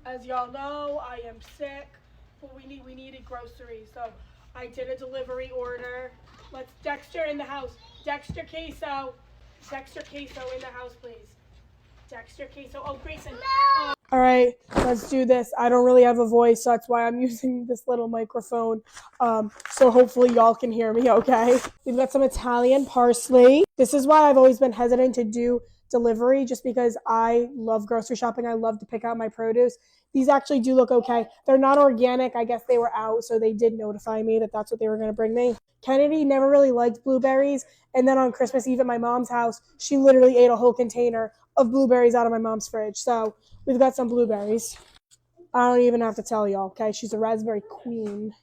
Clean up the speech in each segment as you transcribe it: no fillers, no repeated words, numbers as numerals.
As y'all know, I am sick, but we needed groceries, so I did a delivery order. Let's Dexter in the house. Dexter Queso. Dexter Queso in the house, please. Dexter Queso. Oh, Grayson. All right, let's do this. I don't really have a voice, so that's why I'm using this little microphone. So hopefully y'all can hear me okay. We've got some Italian parsley. This is why I've always been hesitant to do delivery, just because I love grocery shopping. I love to pick out my produce. These actually do look okay. They're not organic. I guess they were out, so they did notify me that that's what they were going to bring me. Kennedy never really liked blueberries, and then on Christmas Eve at my mom's house, she literally ate a whole container of blueberries out of my mom's fridge. So we've got some blueberries. I don't even have to tell y'all, okay? She's a raspberry queen.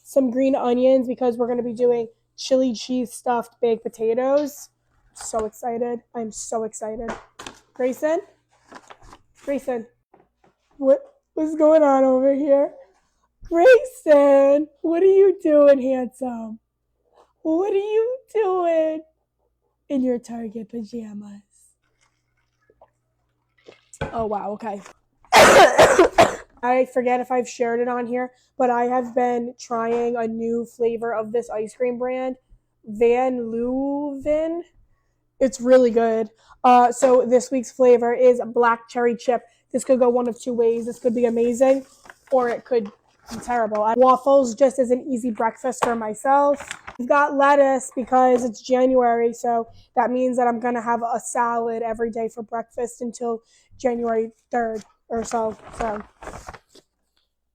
Some green onions because we're going to be doing chili cheese stuffed baked potatoes. So excited. I'm so excited. Grayson? Grayson, what's going on over here? Grayson, what are you doing, handsome? What are you doing in your Target pajamas? Oh, wow, okay. I forget if I've shared it on here, but I have been trying a new flavor of this ice cream brand, Van Leuven. It's really good. So this week's flavor is black cherry chip. This could go one of two ways. This could be amazing, or it could be terrible. Waffles just as an easy breakfast for myself. We've got lettuce because it's January, so that means that I'm going to have a salad every day for breakfast until January 3rd or so.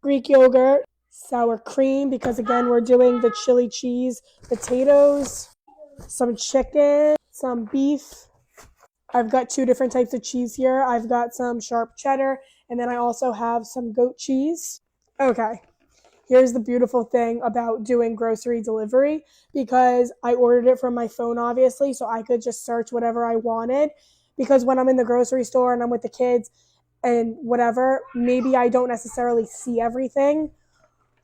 Greek yogurt, sour cream, because again, we're doing the chili cheese potatoes, some chicken, some beef. I've got two different types of cheese here. I've got some sharp cheddar, and then I also have some goat cheese. Okay, here's the beautiful thing about doing grocery delivery, because I ordered it from my phone, obviously, so I could just search whatever I wanted, because when I'm in the grocery store and I'm with the kids and whatever, maybe I don't necessarily see everything.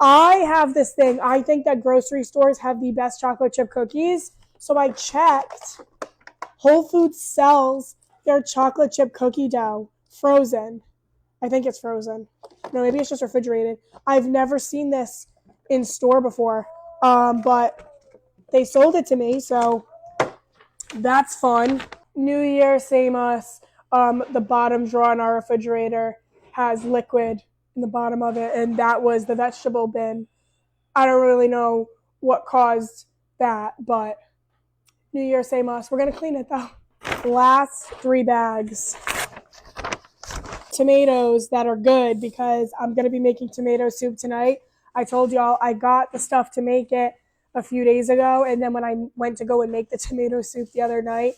I have this thing. I think that grocery stores have the best chocolate chip cookies, so I checked. Whole Foods sells their chocolate chip cookie dough frozen. I think it's frozen. No, maybe it's just refrigerated. I've never seen this in store before, but they sold it to me, so that's fun. New Year, same us. The bottom drawer in our refrigerator has liquid in the bottom of it, and that was the vegetable bin. I don't really know what caused that, but New Year, same us. We're going to clean it, though. Last 3 bags. Tomatoes that are good because I'm going to be making tomato soup tonight. I told y'all I got the stuff to make it a few days ago, and then when I went to go and make the tomato soup the other night,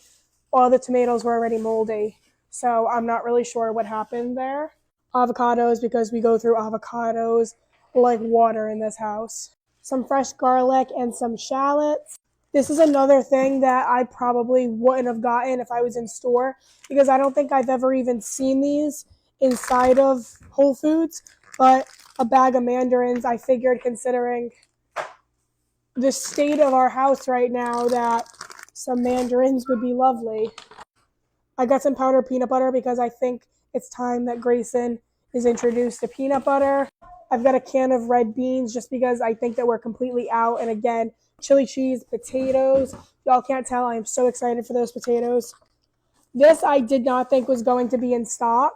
all the tomatoes were already moldy. So I'm not really sure what happened there. Avocados, because we go through avocados like water in this house. Some fresh garlic and some shallots. This is another thing that I probably wouldn't have gotten if I was in store, because I don't think I've ever even seen these inside of Whole Foods. But a bag of mandarins, I figured, considering the state of our house right now, that some mandarins would be lovely. I got some powdered peanut butter because I think it's time that Grayson is introduced to peanut butter. I've got a can of red beans just because I think that we're completely out. And again, chili cheese, potatoes. Y'all can't tell, I am so excited for those potatoes. This I did not think was going to be in stock.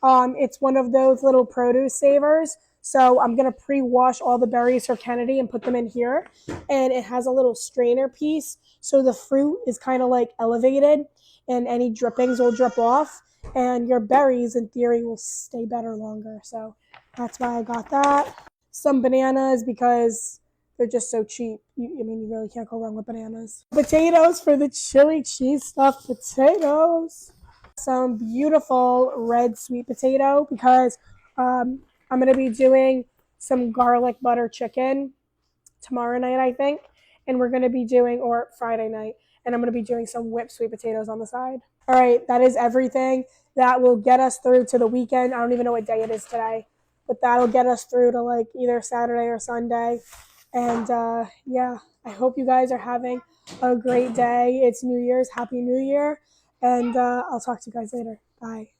It's one of those little produce savers. So I'm going to pre-wash all the berries for Kennedy and put them in here. And it has a little strainer piece. So the fruit is kind of like elevated and any drippings will drip off. And your berries, in theory, will stay better longer. So that's why I got that. Some bananas because they're just so cheap. You really can't go wrong with bananas. Potatoes for the chili cheese stuffed potatoes. Some beautiful red sweet potato because I'm going to be doing some garlic butter chicken tomorrow night, I think. And we're going to be doing, or Friday night, and I'm going to be doing some whipped sweet potatoes on the side. All right, that is everything. That will get us through to the weekend. I don't even know what day it is today, but that'll get us through to like either Saturday or Sunday. And yeah, I hope you guys are having a great day. It's New Year's. Happy New Year. And I'll talk to you guys later. Bye.